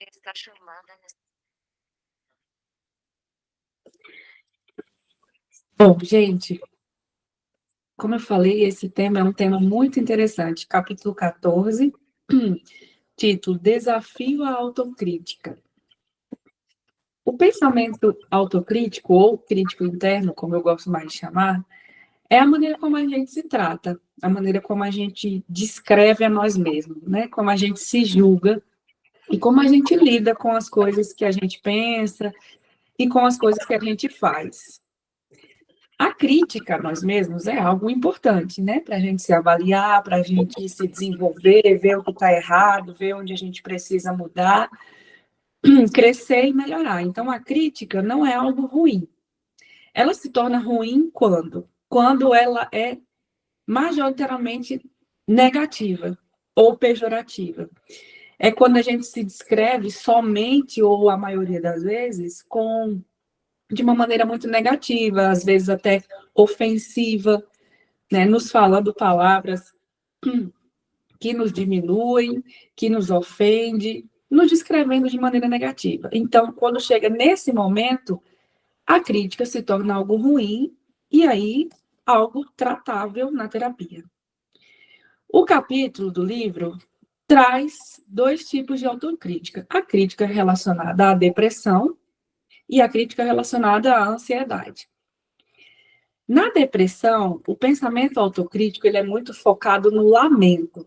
Está chamada. Bom, gente, como eu falei, esse tema é um tema muito interessante. Capítulo 14, título Desafio à Autocrítica. O pensamento autocrítico, ou crítico interno, como eu gosto mais de chamar, é a maneira como a gente se trata, a maneira como a gente descreve a nós mesmos, né? Como a gente se julga e como a gente lida com as coisas que a gente pensa e com as coisas que a gente faz. A crítica a nós mesmos é algo importante, né? Para a gente se avaliar, para a gente se desenvolver, ver o que está errado, ver onde a gente precisa mudar, crescer e melhorar. Então, a crítica não é algo ruim. Ela se torna ruim quando? Quando ela é majoritariamente negativa ou pejorativa. É quando a gente se descreve somente, ou a maioria das vezes, de uma maneira muito negativa, às vezes até ofensiva, né, nos falando palavras que nos diminuem, que nos ofendem, nos descrevendo de maneira negativa. Então, quando chega nesse momento, a crítica se torna algo ruim e aí algo tratável na terapia. O capítulo do livro traz dois tipos de autocrítica: a crítica relacionada à depressão e a crítica relacionada à ansiedade. Na depressão, o pensamento autocrítico ele é muito focado no lamento.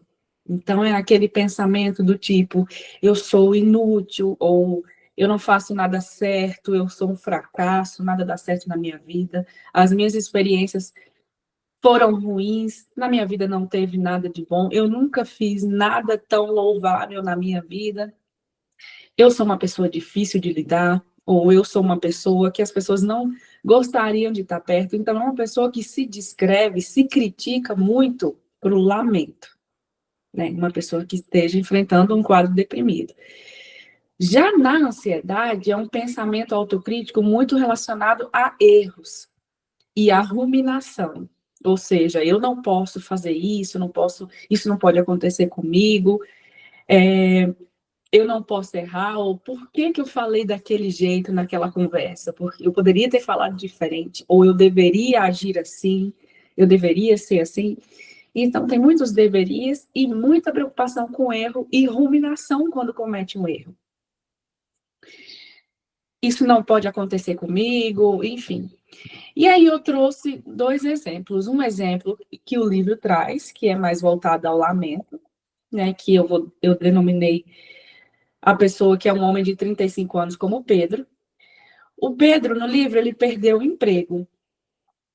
Então, é aquele pensamento do tipo, eu sou inútil, ou eu não faço nada certo, eu sou um fracasso, nada dá certo na minha vida, as minhas experiências foram ruins, na minha vida não teve nada de bom, eu nunca fiz nada tão louvável na minha vida, eu sou uma pessoa difícil de lidar, ou eu sou uma pessoa que as pessoas não gostariam de estar perto. Então, é uma pessoa que se descreve, se critica muito para o lamento, né? Uma pessoa que esteja enfrentando um quadro deprimido. Já na ansiedade, é um pensamento autocrítico muito relacionado a erros e a ruminação. Ou seja, eu não posso fazer isso, não posso, isso não pode acontecer comigo, eu não posso errar, ou por que eu falei daquele jeito naquela conversa? Porque eu poderia ter falado diferente, ou eu deveria agir assim, eu deveria ser assim. Então, tem muitos deverias e muita preocupação com erro e ruminação quando comete um erro. Isso não pode acontecer comigo, enfim. E aí eu trouxe dois exemplos. Um exemplo que o livro traz, que é mais voltado ao lamento, né, que eu denominei a pessoa que é um homem de 35 anos como Pedro. O Pedro, no livro, ele perdeu o emprego.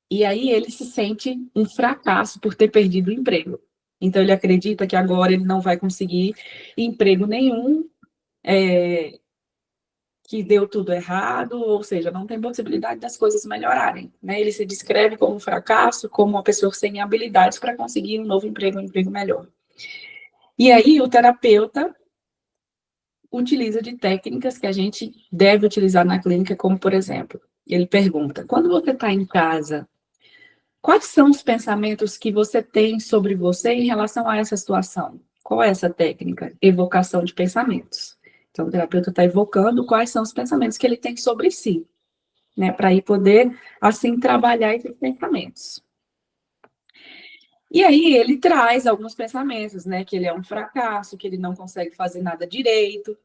E aí ele se sente um fracasso por ter perdido o emprego. Então ele acredita que agora ele não vai conseguir emprego nenhum, que deu tudo errado, ou seja, não tem possibilidade das coisas melhorarem, né? Ele se descreve como um fracasso, como uma pessoa sem habilidades para conseguir um novo emprego, um emprego melhor. E aí o terapeuta utiliza de técnicas que a gente deve utilizar na clínica, como, por exemplo, ele pergunta, quando você está em casa, quais são os pensamentos que você tem sobre você em relação a essa situação? Qual é essa técnica? Evocação de pensamentos. Então, o terapeuta está evocando quais são os pensamentos que ele tem sobre si, né, para aí poder, assim, trabalhar esses pensamentos. E aí ele traz alguns pensamentos, né, que ele é um fracasso, que ele não consegue fazer nada direito.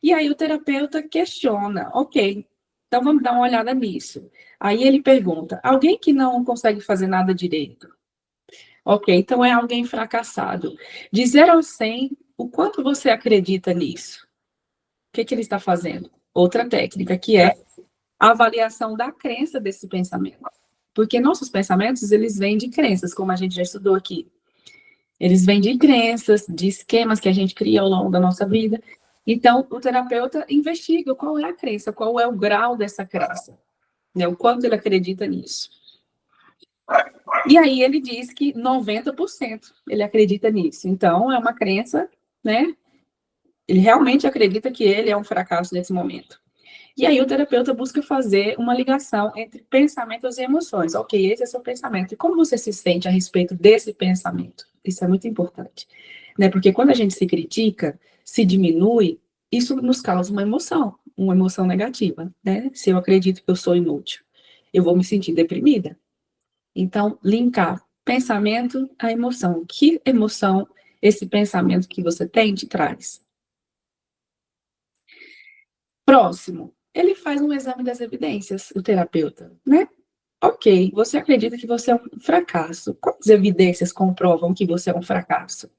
E aí o terapeuta questiona, ok, então vamos dar uma olhada nisso. Aí ele pergunta, alguém que não consegue fazer nada direito? Ok, então é alguém fracassado. De 0 a 100, o quanto você acredita nisso? O que ele está fazendo? Outra técnica, que é a avaliação da crença desse pensamento. Porque nossos pensamentos, eles vêm de crenças, como a gente já estudou aqui. Eles vêm de crenças, de esquemas que a gente cria ao longo da nossa vida. Então, o terapeuta investiga qual é a crença, qual é o grau dessa crença, né? O quanto ele acredita nisso. E aí ele diz que 90% ele acredita nisso. Então, é uma crença, né? Ele realmente acredita que ele é um fracasso nesse momento. E aí o terapeuta busca fazer uma ligação entre pensamentos e emoções. Ok, esse é o seu pensamento. E como você se sente a respeito desse pensamento? Isso é muito importante, né? Porque quando a gente se critica, se diminui, isso nos causa uma emoção negativa, né? Se eu acredito que eu sou inútil, eu vou me sentir deprimida. Então, linkar pensamento à emoção. Que emoção esse pensamento que você tem te traz? Próximo, ele faz um exame das evidências, o terapeuta, né? Ok, você acredita que você é um fracasso. Quais evidências comprovam que você é um fracasso?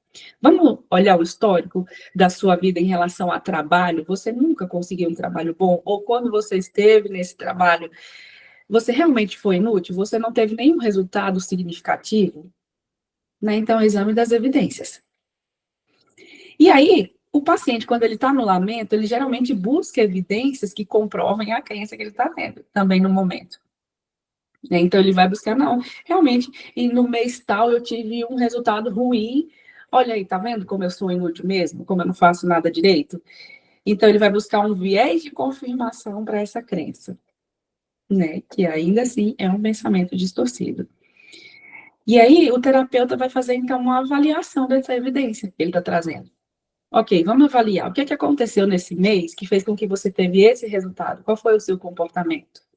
Vamos olhar o histórico da sua vida em relação a trabalho. Você nunca conseguiu um trabalho bom? Ou quando você esteve nesse trabalho, você realmente foi inútil? Você não teve nenhum resultado significativo? Né? Então, exame das evidências. E aí, o paciente, quando ele está no lamento, ele geralmente busca evidências que comprovem a crença que ele está tendo, também no momento. Né? Então, ele vai buscar, não, realmente, e no mês tal eu tive um resultado ruim. Olha aí, tá vendo como eu sou inútil mesmo? Como eu não faço nada direito? Então, ele vai buscar um viés de confirmação para essa crença, né? Que ainda assim é um pensamento distorcido. E aí, o terapeuta vai fazer, então, uma avaliação dessa evidência que ele está trazendo. Ok, vamos avaliar. O que aconteceu nesse mês que fez com que você teve esse resultado? Qual foi o seu comportamento?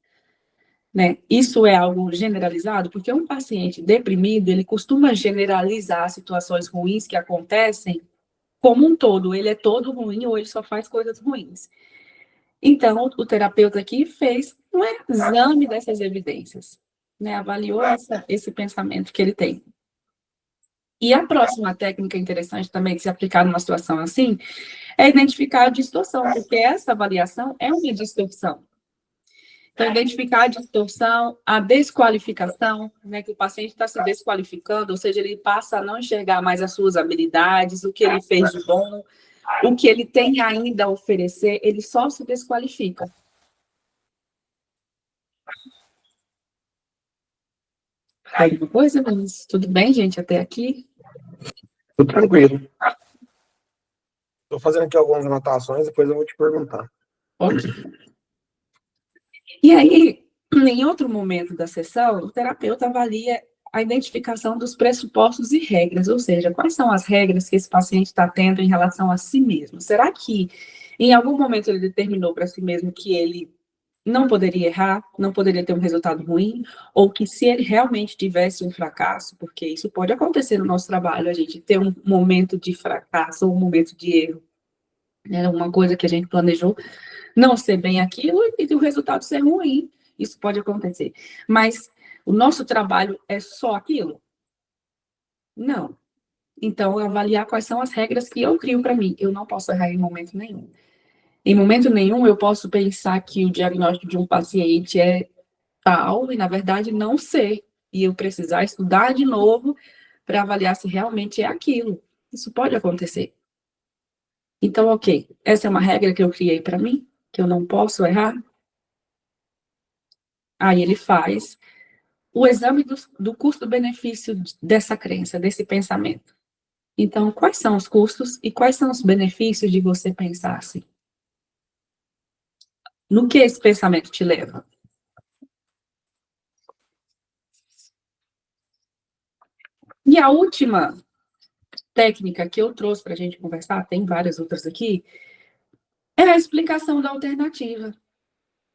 Né? Isso é algo generalizado? Porque um paciente deprimido, ele costuma generalizar situações ruins que acontecem como um todo. Ele é todo ruim ou ele só faz coisas ruins. Então, o terapeuta aqui fez um exame dessas evidências, né? Avaliou esse pensamento que ele tem. E a próxima técnica interessante também, de se aplicar numa situação assim, é identificar a distorção, porque essa avaliação é uma distorção. Então, identificar a distorção, a desqualificação, né, que o paciente está se desqualificando, ou seja, ele passa a não enxergar mais as suas habilidades, o que ele fez de bom, o que ele tem ainda a oferecer, ele só se desqualifica. Alguma coisa, mas tudo bem, gente, até aqui? Tudo tranquilo. Estou fazendo aqui algumas anotações, depois eu vou te perguntar. Ok. E aí, em outro momento da sessão, o terapeuta avalia a identificação dos pressupostos e regras, ou seja, quais são as regras que esse paciente está tendo em relação a si mesmo. Será que em algum momento ele determinou para si mesmo que ele não poderia errar, não poderia ter um resultado ruim, ou que se ele realmente tivesse um fracasso, porque isso pode acontecer no nosso trabalho, a gente ter um momento de fracasso ou um momento de erro, né? Uma coisa que a gente planejou não ser bem aquilo e o resultado ser ruim. Isso pode acontecer. Mas o nosso trabalho é só aquilo? Não. Então, avaliar quais são as regras que eu crio para mim. Eu não posso errar em momento nenhum. Em momento nenhum, eu posso pensar que o diagnóstico de um paciente é tal e, na verdade, não ser. E eu precisar estudar de novo para avaliar se realmente é aquilo. Isso pode acontecer. Então, ok, essa é uma regra que eu criei para mim, que eu não posso errar. Aí ele faz o exame do custo-benefício dessa crença, desse pensamento. Então, quais são os custos e quais são os benefícios de você pensar assim? No que esse pensamento te leva? E a última técnica que eu trouxe para a gente conversar, tem várias outras aqui, é a explicação da alternativa.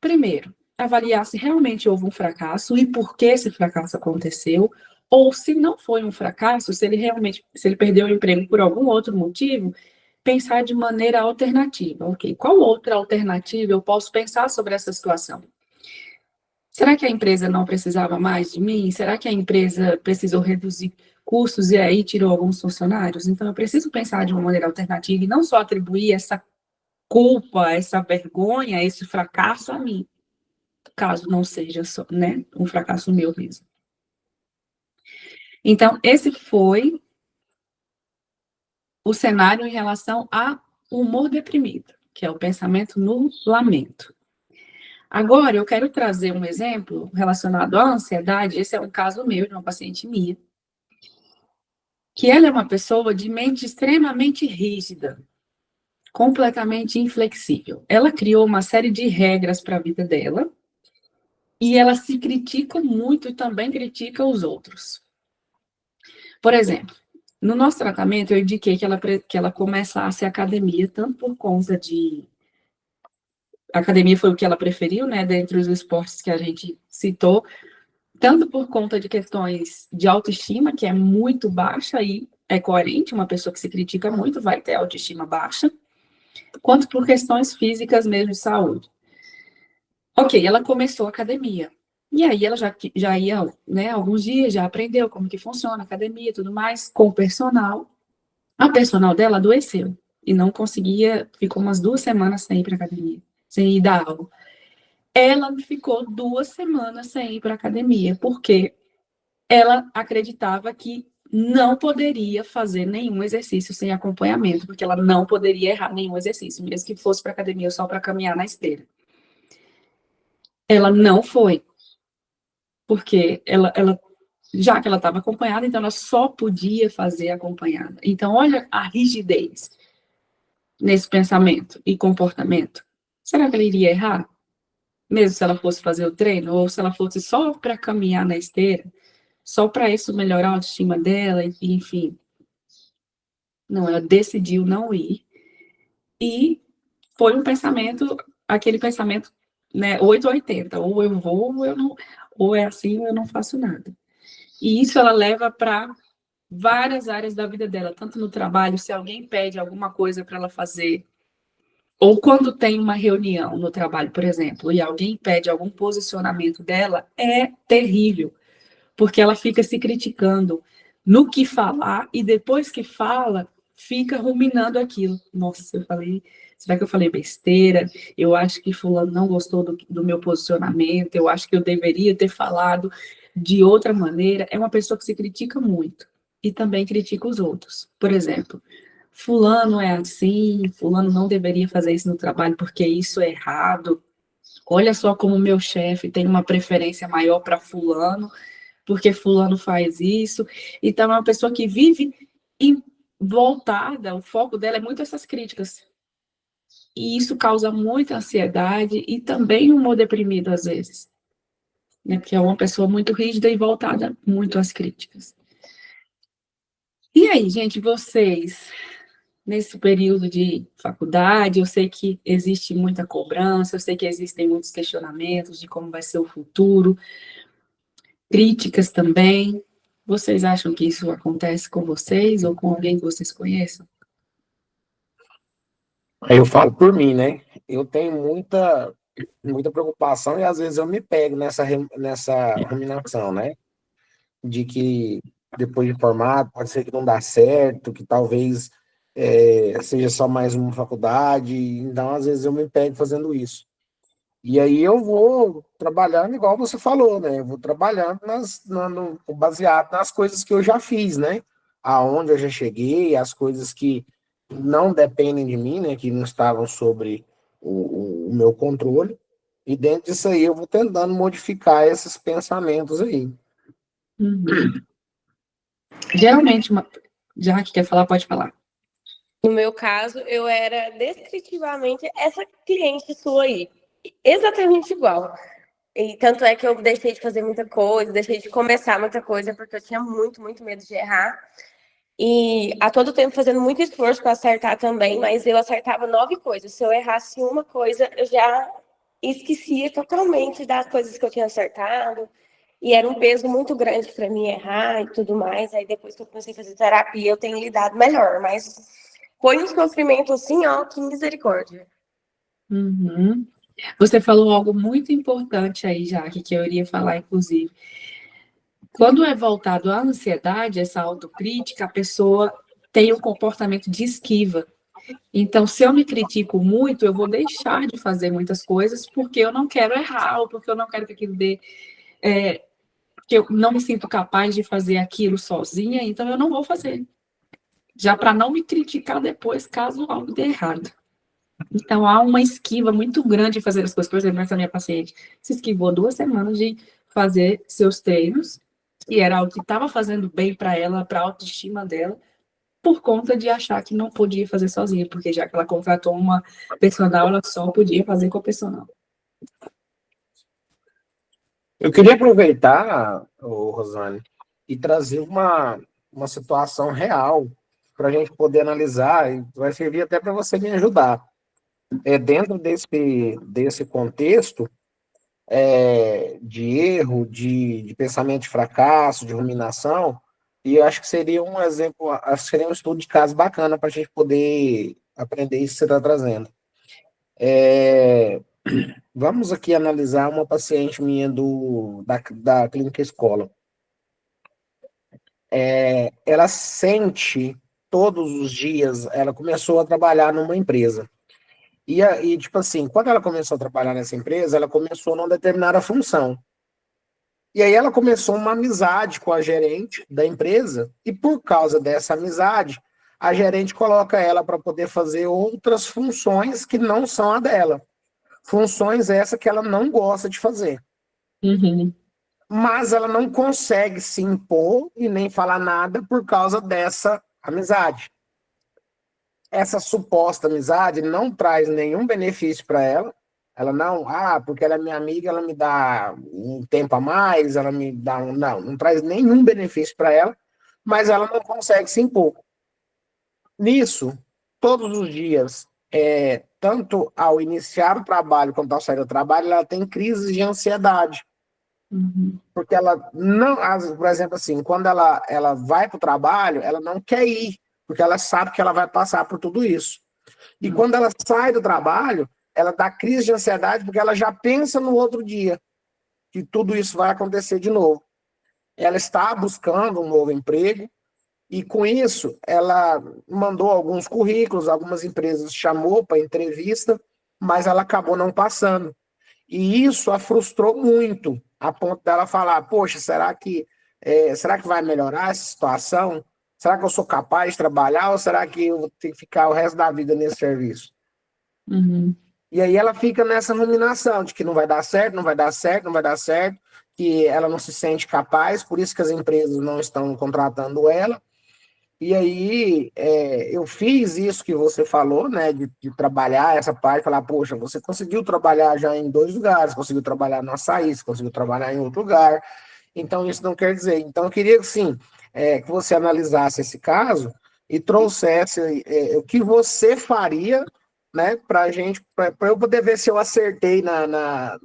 Primeiro, avaliar se realmente houve um fracasso e por que esse fracasso aconteceu, ou se não foi um fracasso, se ele perdeu o emprego por algum outro motivo, pensar de maneira alternativa. Ok, qual outra alternativa eu posso pensar sobre essa situação? Será que a empresa não precisava mais de mim? Será que a empresa precisou reduzir custos e aí tirou alguns funcionários? Então, eu preciso pensar de uma maneira alternativa e não só atribuir essa culpa, essa vergonha, esse fracasso a mim, caso não seja só, né, um fracasso meu mesmo. Então, esse foi o cenário em relação ao humor deprimido, que é o pensamento no lamento. Agora, eu quero trazer um exemplo relacionado à ansiedade. Esse é um caso meu, de uma paciente minha, que ela é uma pessoa de mente extremamente rígida, completamente inflexível. Ela criou uma série de regras para a vida dela e ela se critica muito e também critica os outros. Por exemplo, No nosso tratamento, eu indiquei que ela começasse a academia, tanto por conta de... A academia foi o que ela preferiu, né, dentre os esportes que a gente citou, tanto por conta de questões de autoestima, que é muito baixa e é coerente, uma pessoa que se critica muito vai ter autoestima baixa, quanto por questões físicas mesmo de saúde. Ok, ela começou a academia. E aí ela já ia, né, alguns dias, já aprendeu como que funciona a academia e tudo mais, com o personal. A personal dela adoeceu e não conseguia, ficou umas 2 semanas sem ir para academia, sem ir dar aula. Ela ficou 2 semanas sem ir para academia, porque ela acreditava que não poderia fazer nenhum exercício sem acompanhamento, porque ela não poderia errar nenhum exercício, mesmo que fosse para academia só para caminhar na esteira. Ela não foi, porque já que ela estava acompanhada, então ela só podia fazer acompanhada. Então, olha a rigidez nesse pensamento e comportamento. Será que ela iria errar? Mesmo se ela fosse fazer o treino, ou se ela fosse só para caminhar na esteira, só para isso melhorar a autoestima dela, enfim. Não, ela decidiu não ir. E foi um pensamento, aquele pensamento, né, 880, ou eu vou, ou eu não, ou é assim, ou eu não faço nada. E isso ela leva para várias áreas da vida dela, tanto no trabalho, se alguém pede alguma coisa para ela fazer, ou quando tem uma reunião no trabalho, por exemplo, e alguém pede algum posicionamento dela, é terrível, porque ela fica se criticando no que falar e depois que fala, fica ruminando aquilo. Nossa, será que eu falei besteira? Eu acho que fulano não gostou do meu posicionamento, eu acho que eu deveria ter falado de outra maneira. É uma pessoa que se critica muito e também critica os outros. Por exemplo, fulano é assim, fulano não deveria fazer isso no trabalho porque isso é errado. Olha só como meu chefe tem uma preferência maior para fulano, porque fulano faz isso. Então, é uma pessoa que vive voltada, o foco dela é muito essas críticas. E isso causa muita ansiedade e também humor deprimido, às vezes. Né? Porque é uma pessoa muito rígida e voltada muito às críticas. E aí, gente, vocês, nesse período de faculdade, eu sei que existe muita cobrança, eu sei que existem muitos questionamentos de como vai ser o futuro, críticas também. Vocês acham que isso acontece com vocês ou com alguém que vocês conheçam? Aí eu falo por mim, né? Eu tenho muita preocupação e às vezes eu me pego nessa ruminação, né? De que depois de formado pode ser que não dá certo, que talvez seja só mais uma faculdade. Então, às vezes eu me pego fazendo isso. E aí eu vou trabalhando igual você falou, né? Eu vou trabalhando baseado nas coisas que eu já fiz, né? Aonde eu já cheguei, as coisas que não dependem de mim, né? Que não estavam sobre o meu controle. E dentro disso aí eu vou tentando modificar esses pensamentos aí. Uhum. Geralmente, já que quer falar, pode falar. No meu caso, eu era descritivamente essa cliente sua aí. Exatamente igual. E tanto é que eu deixei de fazer muita coisa, deixei de começar muita coisa, porque eu tinha muito, muito medo de errar. E a todo tempo fazendo muito esforço para acertar também, mas eu acertava 9 coisas. Se eu errasse uma coisa, eu já esquecia totalmente das coisas que eu tinha acertado. E era um peso muito grande para mim errar e tudo mais. Aí depois que eu comecei a fazer terapia, eu tenho lidado melhor. Mas foi um sofrimento assim, ó, que misericórdia. Uhum. Você falou algo muito importante aí, Jaque, que eu iria falar, inclusive. Quando é voltado à ansiedade, essa autocrítica, a pessoa tem um comportamento de esquiva. Então, se eu me critico muito, eu vou deixar de fazer muitas coisas porque eu não quero errar, ou porque eu não quero que aquilo dê. Que eu não me sinto capaz de fazer aquilo sozinha, então eu não vou fazer. Já para não me criticar depois, caso algo dê errado. Então, há uma esquiva muito grande de fazer as coisas. Por exemplo, essa minha paciente se esquivou 2 semanas de fazer seus treinos, e era algo que estava fazendo bem para ela, para a autoestima dela, por conta de achar que não podia fazer sozinha, porque já que ela contratou uma personal, ela só podia fazer com a personal. Eu queria aproveitar, Rosane, e trazer uma situação real para a gente poder analisar, e vai servir até para você me ajudar. Dentro desse contexto de erro, de pensamento de fracasso, de ruminação, e eu acho que seria um exemplo, acho que seria um estudo de caso bacana para a gente poder aprender isso que você está trazendo. Vamos aqui analisar uma paciente minha da clínica escola. Ela sente todos os dias, ela começou a trabalhar numa empresa. E, tipo assim, quando ela começou a trabalhar nessa empresa, ela começou numa determinada função. E aí ela começou uma amizade com a gerente da empresa, e por causa dessa amizade, a gerente coloca ela para poder fazer outras funções que não são a dela. Funções essa que ela não gosta de fazer. Uhum. Mas ela não consegue se impor e nem falar nada por causa dessa amizade. Essa suposta amizade não traz nenhum benefício para ela. Ela não, porque ela é minha amiga, ela me dá um tempo a mais, ela me dá um. Não traz nenhum benefício para ela, mas ela não consegue se impor. Nisso, todos os dias, tanto ao iniciar o trabalho quanto ao sair do trabalho, ela tem crises de ansiedade. Uhum. Porque ela não, por exemplo, assim, quando ela vai para o trabalho, ela não quer ir, porque ela sabe que ela vai passar por tudo isso. E quando ela sai do trabalho, ela dá crise de ansiedade porque ela já pensa no outro dia que tudo isso vai acontecer de novo. Ela está buscando um novo emprego e, com isso, ela mandou alguns currículos, algumas empresas chamou para entrevista, mas ela acabou não passando. E isso a frustrou muito, a ponto dela falar, poxa, será que vai melhorar essa situação? Será que eu sou capaz de trabalhar ou será que eu vou ter que ficar o resto da vida nesse serviço? Uhum. E aí ela fica nessa ruminação de que não vai dar certo, não vai dar certo, não vai dar certo, que ela não se sente capaz, por isso que as empresas não estão contratando ela. E aí eu fiz isso que você falou, né, de trabalhar essa parte, falar, poxa, você conseguiu trabalhar já em 2 lugares, conseguiu trabalhar no Açaí, conseguiu trabalhar em outro lugar, então isso não quer dizer. Então eu queria, sim, que você analisasse esse caso e trouxesse o que você faria, né, para gente, para eu poder ver se eu acertei na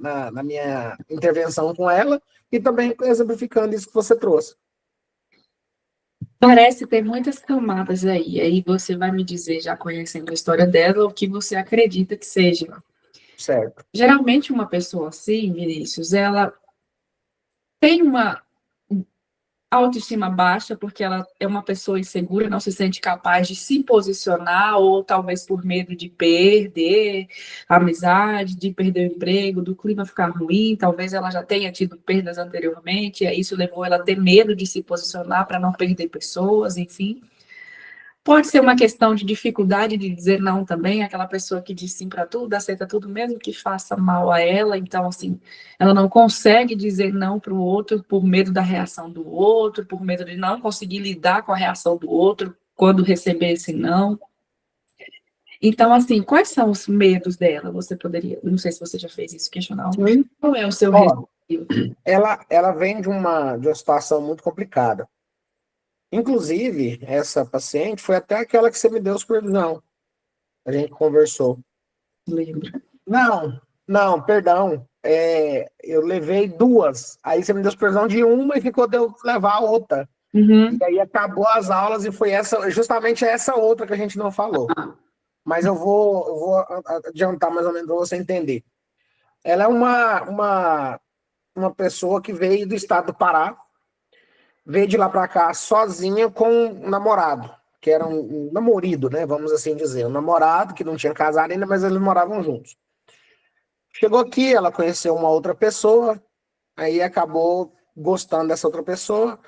minha intervenção com ela e também exemplificando isso que você trouxe. Parece ter muitas camadas aí. Aí você vai me dizer, já conhecendo a história dela, o que você acredita que seja. Certo. Geralmente, uma pessoa assim, Vinícius, ela tem uma autoestima baixa porque ela é uma pessoa insegura, não se sente capaz de se posicionar, ou talvez por medo de perder a amizade, de perder o emprego, do clima ficar ruim, talvez ela já tenha tido perdas anteriormente, e isso levou ela a ter medo de se posicionar para não perder pessoas, enfim. Pode ser uma questão de dificuldade de dizer não também, aquela pessoa que diz sim para tudo, aceita tudo, mesmo que faça mal a ela, então, assim, ela não consegue dizer não para o outro por medo da reação do outro, por medo de não conseguir lidar com a reação do outro quando receber esse não. Então, assim, quais são os medos dela? Você poderia, não sei se você já fez isso, questionar. Qual é o seu receio? Ela vem de uma situação muito complicada. Inclusive, essa paciente foi até aquela que você me deu supervisão. A gente conversou. Lembra? Não, perdão. Eu levei 2. Aí você me deu supervisão de uma e ficou de eu levar a outra. Uhum. E aí acabou as aulas e foi justamente essa outra que a gente não falou. Mas eu vou adiantar mais ou menos para você entender. Ela é uma pessoa que veio do estado do Pará, veio de lá para cá sozinha com um namorado, que era um namorido, né? Vamos assim dizer. Um namorado que não tinha casado ainda, mas eles moravam juntos. Chegou aqui, ela conheceu uma outra pessoa, aí acabou gostando dessa outra pessoa,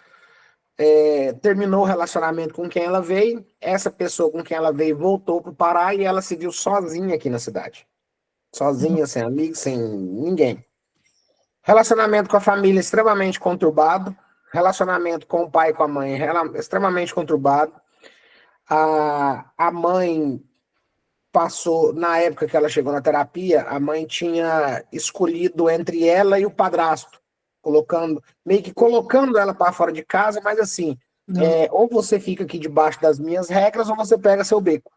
terminou o relacionamento com quem ela veio, essa pessoa com quem ela veio voltou para o Pará e ela se viu sozinha aqui na cidade. Sozinha, sem amigos, sem ninguém. Relacionamento com a família extremamente conturbado, relacionamento com o pai e com a mãe extremamente conturbado. A mãe passou, na época que ela chegou na terapia, a mãe tinha escolhido entre ela e o padrasto, meio que colocando ela para fora de casa, mas assim, Não. ou você fica aqui debaixo das minhas regras, ou você pega seu beco.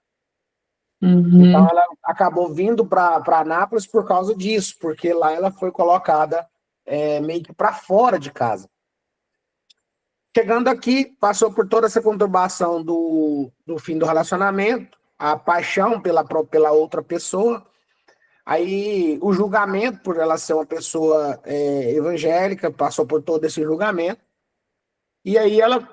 Uhum. Então, ela acabou vindo para Anápolis por causa disso, porque lá ela foi colocada meio que para fora de casa. Chegando aqui, passou por toda essa conturbação do fim do relacionamento, a paixão pela outra pessoa, aí o julgamento por ela ser uma pessoa evangélica, passou por todo esse julgamento, e aí ela,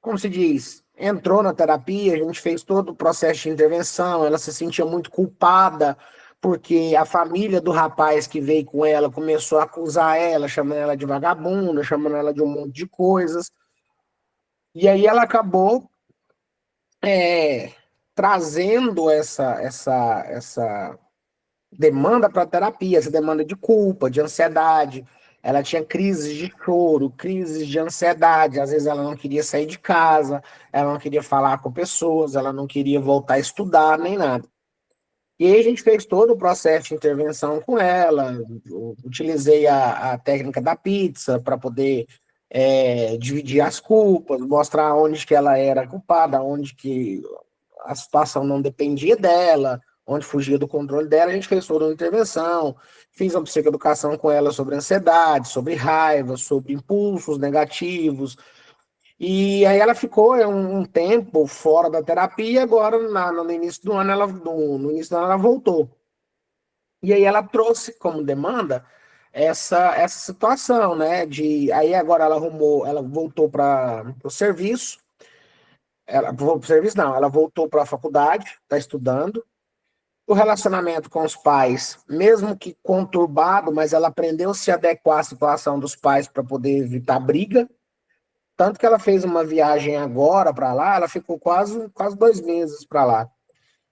como se diz, entrou na terapia, a gente fez todo o processo de intervenção, ela se sentia muito culpada, porque a família do rapaz que veio com ela começou a acusar ela, chamando ela de vagabunda, chamando ela de um monte de coisas, e aí ela acabou trazendo essa demanda para a terapia, essa demanda de culpa, de ansiedade. Ela tinha crises de choro, crises de ansiedade. Às vezes ela não queria sair de casa, ela não queria falar com pessoas, ela não queria voltar a estudar, nem nada. E aí a gente fez todo o processo de intervenção com ela, utilizei a técnica da pizza para poder dividir as culpas, mostrar onde que ela era culpada, onde que a situação não dependia dela, onde fugia do controle dela. A gente fez toda uma intervenção, fiz uma psicoeducação com ela sobre ansiedade, sobre raiva, sobre impulsos negativos, e aí ela ficou um tempo fora da terapia, e agora no início do ano no início do ano ela voltou. E aí ela trouxe como demanda essa situação, né? Aí agora ela voltou para o serviço. Ela voltou para o serviço, não, ela voltou para a faculdade, está estudando. O relacionamento com os pais, mesmo que conturbado, mas ela aprendeu a se adequar à situação dos pais para poder evitar briga. Tanto que ela fez uma viagem agora para lá, ela ficou quase 2 meses para lá.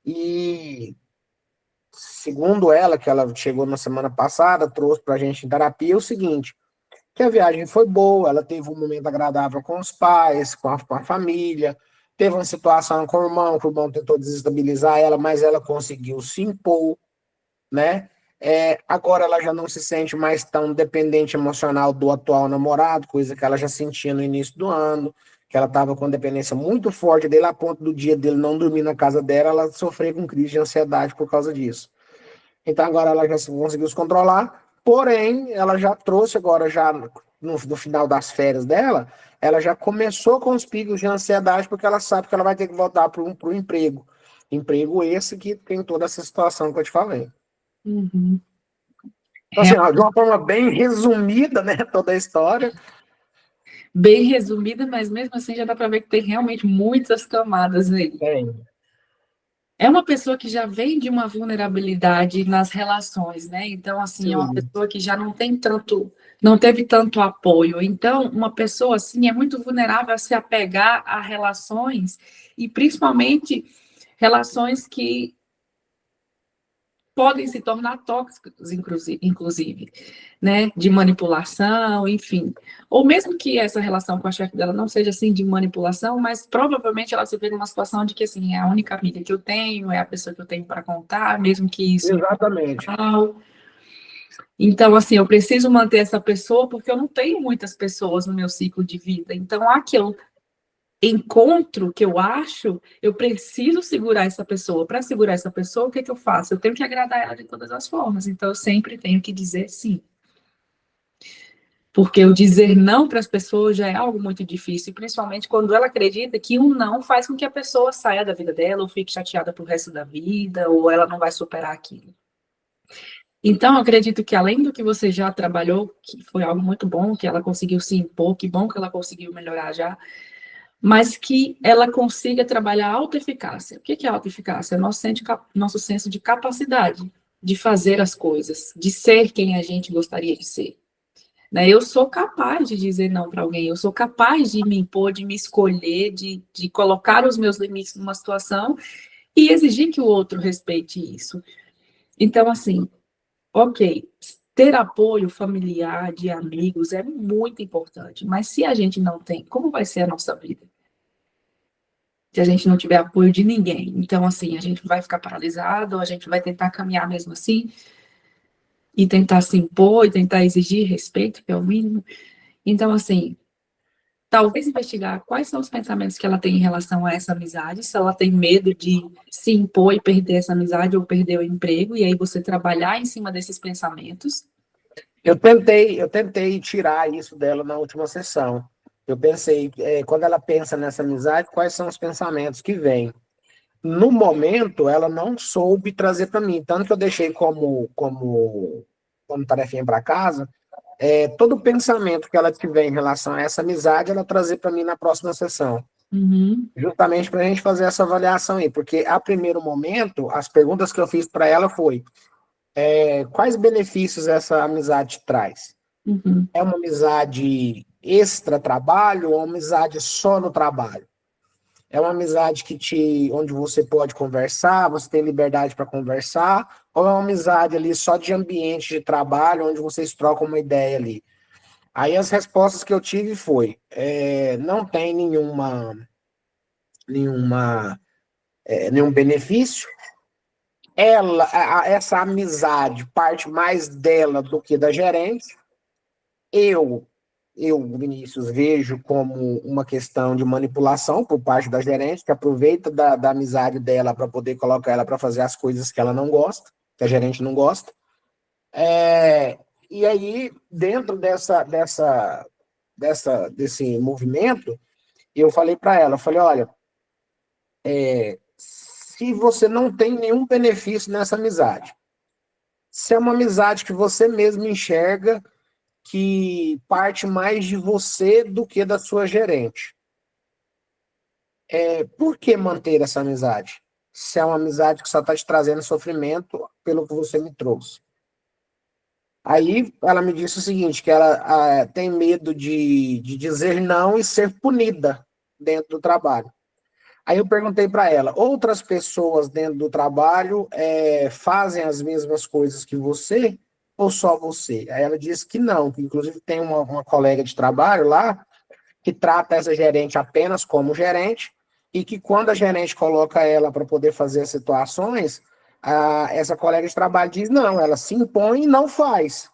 E segundo ela, que ela chegou na semana passada, trouxe para a gente em terapia, é o seguinte, que a viagem foi boa, ela teve um momento agradável com os pais, com a família, teve uma situação com o irmão, que o irmão tentou desestabilizar ela, mas ela conseguiu se impor, né? Agora ela já não se sente mais tão dependente emocional do atual namorado, coisa que ela já sentia no início do ano, que ela estava com dependência muito forte dele, a ponto do dia dele não dormir na casa dela, ela sofreu com crise de ansiedade por causa disso. Então agora ela já conseguiu se controlar, porém ela já trouxe agora, já no final das férias dela, ela já começou com os picos de ansiedade, porque ela sabe que ela vai ter que voltar para o emprego. Emprego esse que tem toda essa situação que eu te falei. Uhum. Então, assim, ó, de uma forma bem resumida, né, toda a história. Bem resumida, mas mesmo assim já dá para ver que tem realmente muitas camadas aí. Tem. É uma pessoa que já vem de uma vulnerabilidade nas relações, né? Então, assim, é uma Sim. pessoa que já não teve tanto apoio. Então, uma pessoa assim é muito vulnerável a se apegar a relações e principalmente relações que podem se tornar tóxicos, inclusive, né, de manipulação, enfim. Ou mesmo que essa relação com a chefe dela não seja, assim, de manipulação, mas provavelmente ela se vê numa situação de que, assim, é a única amiga que eu tenho, é a pessoa que eu tenho para contar, mesmo que isso Exatamente. não é mal. Então, assim, eu preciso manter essa pessoa porque eu não tenho muitas pessoas no meu ciclo de vida. Então, há que eu encontro que eu acho, eu preciso segurar essa pessoa. Para segurar essa pessoa, o que eu faço? Eu tenho que agradar ela de todas as formas. Então, eu sempre tenho que dizer sim. Porque o dizer não para as pessoas já é algo muito difícil, principalmente quando ela acredita que um não faz com que a pessoa saia da vida dela ou fique chateada pro resto da vida, ou ela não vai superar aquilo. Então, eu acredito que além do que você já trabalhou, que foi algo muito bom, que ela conseguiu se impor, que bom que ela conseguiu melhorar já, mas que ela consiga trabalhar a autoeficácia. O que é autoeficácia? É nosso senso de capacidade de fazer as coisas, de ser quem a gente gostaria de ser. Né? Eu sou capaz de dizer não para alguém, eu sou capaz de me impor, de me escolher, de colocar os meus limites numa situação e exigir que o outro respeite isso. Então, assim, ok, ter apoio familiar, de amigos, é muito importante, mas se a gente não tem, como vai ser a nossa vida? Se a gente não tiver apoio de ninguém. Então, assim, a gente vai ficar paralisado, a gente vai tentar caminhar mesmo assim, e tentar se impor, e tentar exigir respeito, que é o mínimo. Então, assim, talvez investigar quais são os pensamentos que ela tem em relação a essa amizade, se ela tem medo de se impor e perder essa amizade ou perder o emprego, e aí você trabalhar em cima desses pensamentos. Eu tentei tirar isso dela na última sessão. Eu pensei, quando ela pensa nessa amizade, quais são os pensamentos que vêm? No momento, ela não soube trazer para mim, tanto que eu deixei como tarefinha para casa, todo pensamento que ela tiver em relação a essa amizade, ela trazer para mim na próxima sessão. Uhum, Justamente para a gente fazer essa avaliação aí, porque a primeiro momento, as perguntas que eu fiz para ela foi, quais benefícios essa amizade traz? uhum, É uma amizade extra-trabalho ou uma amizade só no trabalho? É uma amizade onde você pode conversar, você tem liberdade para conversar, ou é uma amizade ali só de ambiente de trabalho, onde vocês trocam uma ideia ali? Aí as respostas que eu tive foi, não tem nenhum benefício. Essa amizade parte mais dela do que da gerente. Eu, Vinícius, vejo como uma questão de manipulação por parte da gerente, que aproveita da amizade dela para poder colocar ela para fazer as coisas que ela não gosta, que a gerente não gosta. E aí, dentro desse movimento, eu falei para ela, olha, se você não tem nenhum benefício nessa amizade, se é uma amizade que você mesmo enxerga que parte mais de você do que da sua gerente. Por que manter essa amizade? Se é uma amizade que só está te trazendo sofrimento pelo que você me trouxe. Aí ela me disse o seguinte, que ela tem medo de dizer não e ser punida dentro do trabalho. Aí eu perguntei para ela, outras pessoas dentro do trabalho fazem as mesmas coisas que você ou só você? Aí ela disse que não, que inclusive tem uma colega de trabalho lá que trata essa gerente apenas como gerente e que quando a gerente coloca ela para poder fazer as situações, essa colega de trabalho diz não, ela se impõe e não faz.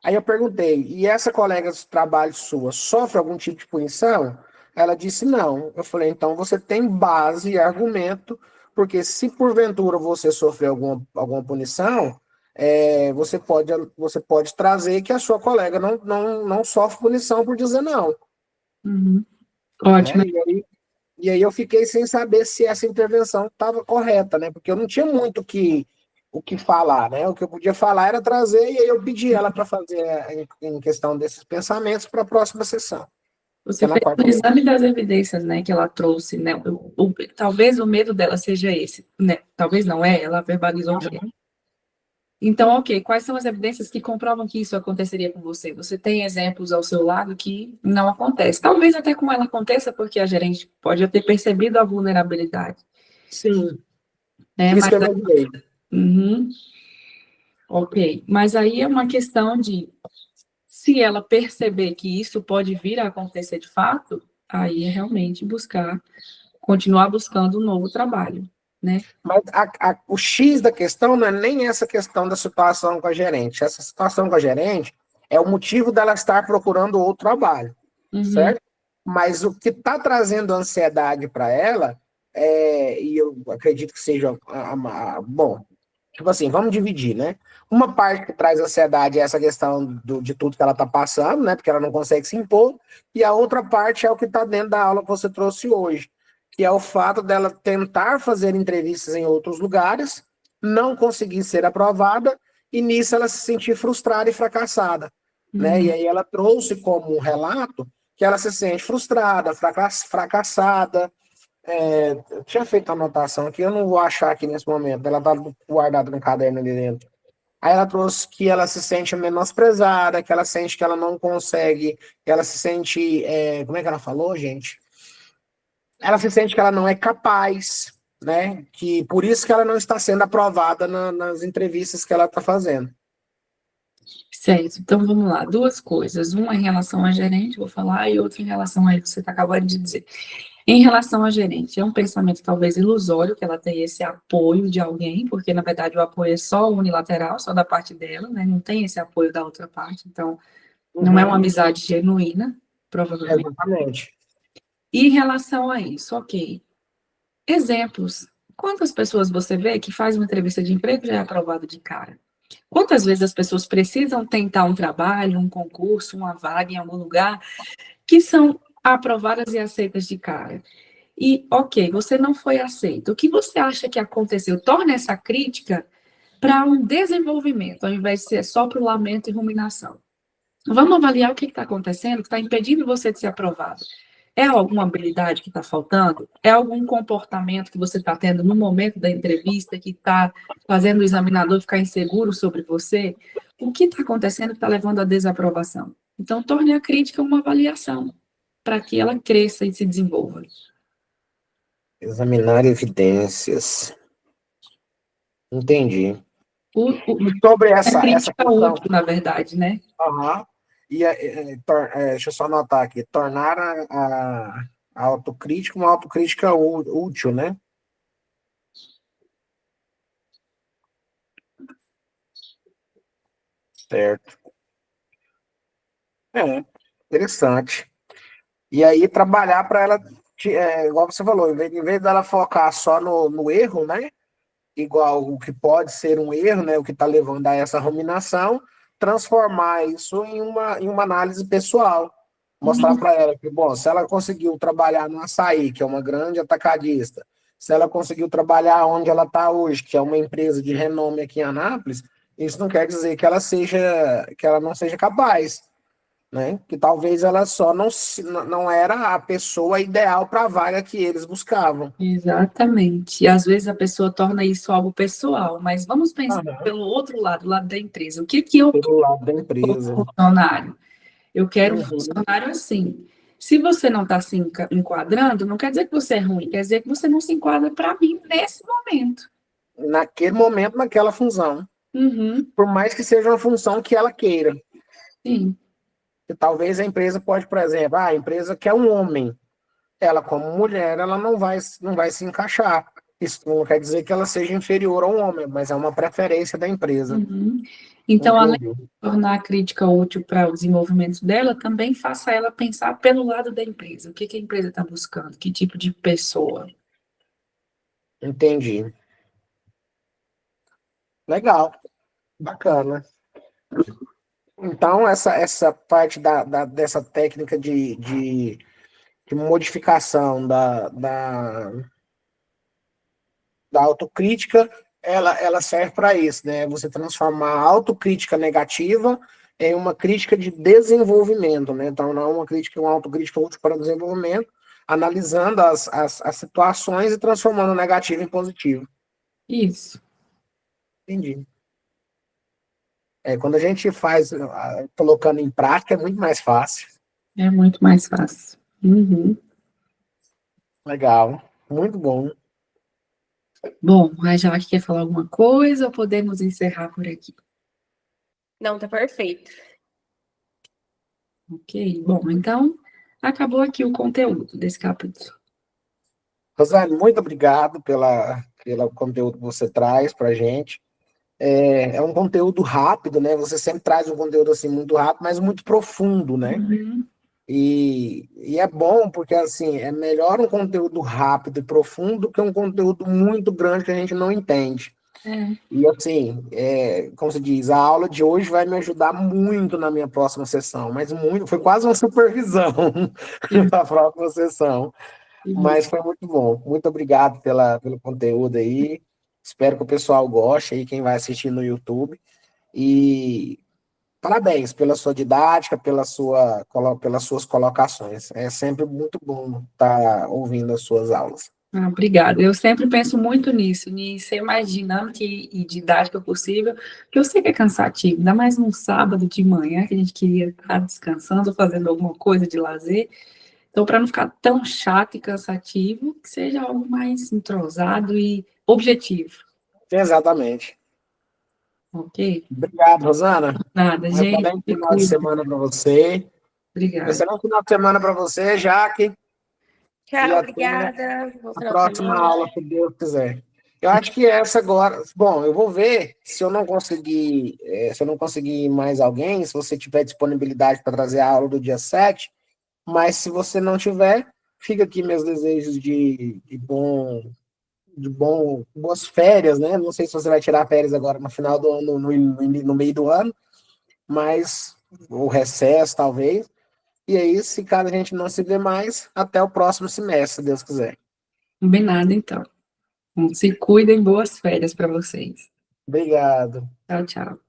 Aí eu perguntei, e essa colega de trabalho sua sofre algum tipo de punição? Ela disse não. Eu falei, então você tem base e argumento, porque se porventura você sofrer alguma punição, você pode trazer que a sua colega não sofre punição por dizer não. uhum. Ótimo. Né? E aí eu fiquei sem saber se essa intervenção estava correta, né? Porque eu não tinha muito o que falar, né? O que eu podia falar era trazer, e aí eu pedi ela para fazer em questão desses pensamentos para a próxima sessão. Você Na fez quarta. um exame das evidências, né, que ela trouxe, né? Talvez o medo dela seja esse, né? Talvez não ela verbalizou que é. Então, ok, quais são as evidências que comprovam que isso aconteceria com você? Você tem exemplos ao seu lado que não acontece. Talvez até com ela aconteça, porque a gerente pode ter percebido a vulnerabilidade. Sim, Né? isso que eu imaginei. Uhum. Ok, mas aí é uma questão de, se ela perceber que isso pode vir a acontecer de fato, aí é realmente continuar buscando um novo trabalho, né? Mas o X da questão não é nem essa questão da situação com a gerente. Essa situação com a gerente é o motivo dela estar procurando outro trabalho, certo? Mas o que está trazendo ansiedade para ela, e eu acredito que seja, bom, tipo assim, vamos dividir, né? Uma parte que traz ansiedade é essa questão de tudo que ela está passando, né? Porque ela não consegue se impor, e a outra parte é o que está dentro da aula que você trouxe hoje, que é o fato dela tentar fazer entrevistas em outros lugares, não conseguir ser aprovada, e nisso ela se sentir frustrada e fracassada, né? E aí ela trouxe como um relato que ela se sente frustrada, fracassada. Eu tinha feito a anotação aqui, eu não vou achar aqui nesse momento, ela está guardada no caderno ali dentro. Aí ela trouxe que ela se sente menosprezada, que ela sente que ela não consegue, que ela se sente, como é que ela falou, gente? Ela se sente que ela não é capaz, né? Que por isso que ela não está sendo aprovada nas entrevistas que ela está fazendo. Certo, então vamos lá, duas coisas, uma em relação à gerente, vou falar, e outra em relação a que você está acabando de dizer. Em relação à gerente, é um pensamento talvez ilusório que ela tem esse apoio de alguém, porque na verdade o apoio é só unilateral, só da parte dela, né? Não tem esse apoio da outra parte, então não é uma amizade genuína, provavelmente. Exatamente. E em relação a isso, ok. Exemplos. Quantas pessoas você vê que faz uma entrevista de emprego e já é aprovado de cara? Quantas vezes as pessoas precisam tentar um trabalho, um concurso, uma vaga em algum lugar, que são aprovadas e aceitas de cara? E, ok, você não foi aceito. O que você acha que aconteceu? Torna essa crítica para um desenvolvimento, ao invés de ser só para o lamento e ruminação. Vamos avaliar o que está acontecendo, que está impedindo você de ser aprovado. É alguma habilidade que está faltando? É algum comportamento que você está tendo no momento da entrevista que está fazendo o examinador ficar inseguro sobre você? O que está acontecendo que está levando à desaprovação? Então, torne a crítica uma avaliação para que ela cresça e se desenvolva. Examinar evidências. Entendi. E E sobre a essa crítica questão. útil, na verdade, né? Aham. E deixa eu só anotar aqui. Tornar a autocrítica uma autocrítica útil, né? Certo. Interessante. E aí trabalhar para ela, igual você falou, em vez dela focar só no erro, né? Igual o que pode ser um erro, né? O que está levando a essa ruminação, transformar isso em uma análise pessoal. Mostrar para ela que, bom, se ela conseguiu trabalhar no Açaí, que é uma grande atacadista, se ela conseguiu trabalhar onde ela está hoje, que é uma empresa de renome aqui em Anápolis, isso não quer dizer que ela não seja capaz, né? Que talvez ela só não era a pessoa ideal para a vaga que eles buscavam. Exatamente. E às vezes a pessoa torna isso algo pessoal, mas vamos pensar Aham. pelo outro lado, o lado da empresa. O que que eu Pelo lado da quero empresa. um funcionário? Eu quero um Uhum. funcionário assim. Se você não está se enquadrando, não quer dizer que você é ruim, quer dizer que você não se enquadra para mim nesse momento. Naquele momento, naquela função. Uhum, Por mais que seja uma função que ela queira. sim, Que talvez a empresa pode, por exemplo, a empresa quer um homem. Ela, como mulher, ela não vai se encaixar. Isso não quer dizer que ela seja inferior a um homem, mas é uma preferência da empresa. uhum. Então, além Entendi. de tornar a crítica útil para o desenvolvimento dela, também faça ela pensar pelo lado da empresa. O que que a empresa está buscando? Que tipo de pessoa? Entendi. Legal. Bacana. Então, essa parte dessa técnica de modificação da autocrítica, ela serve para isso, né? Você transformar a autocrítica negativa em uma crítica de desenvolvimento, né? Então, não é uma autocrítica útil para desenvolvimento, analisando as situações e transformando o negativo em positivo. Isso. Entendi. Quando a gente faz, colocando em prática, é muito mais fácil. É muito mais fácil. Uhum. Legal. Muito bom. Bom, a Jaque quer falar alguma coisa ou podemos encerrar por aqui? Não, tá perfeito. Ok, bom, então acabou aqui o conteúdo desse capítulo. Rosane, muito obrigado pelo conteúdo que você traz para a gente. É um conteúdo rápido, né? Você sempre traz um conteúdo assim muito rápido, mas muito profundo, né? Uhum. E é bom porque assim é melhor um conteúdo rápido e profundo do que um conteúdo muito grande que a gente não entende. É, E assim, como se diz, a aula de hoje vai me ajudar muito na minha próxima sessão, mas muito, foi quase uma supervisão que para a próxima sessão. bom. Mas foi muito bom. Muito obrigado pelo conteúdo aí. Espero que o pessoal goste aí, quem vai assistir no YouTube. E parabéns pela sua didática, pelas suas colocações. É sempre muito bom estar ouvindo as suas aulas. Ah, obrigada. Eu sempre penso muito nisso, em ser mais dinâmica e didática possível, porque eu sei que é cansativo, ainda mais num sábado de manhã, que a gente queria estar descansando, fazendo alguma coisa de lazer. Então, para não ficar tão chato e cansativo, que seja algo mais entrosado e objetivo, Exatamente. ok? Obrigado, Rosana. Nada, Um gente, excelente se final de cuida. semana para você. Obrigada. Excelente final de semana para você, Jaque. E Tchau, até obrigada. Bom a final de próxima semana. aula, se Deus quiser. Eu acho que essa agora. Bom, eu vou ver se eu não conseguir, se eu não conseguir mais alguém, se você tiver disponibilidade para trazer a aula do dia 7, Mas se você não tiver, fica aqui meus desejos de boas férias, né? Não sei se você vai tirar férias agora no final do ano, no meio do ano, mas o recesso, talvez. E aí, se caso a gente não se vê mais, até o próximo semestre, se Deus quiser. Combinado, então. Se cuidem, boas férias para vocês. Obrigado. Tchau, tchau.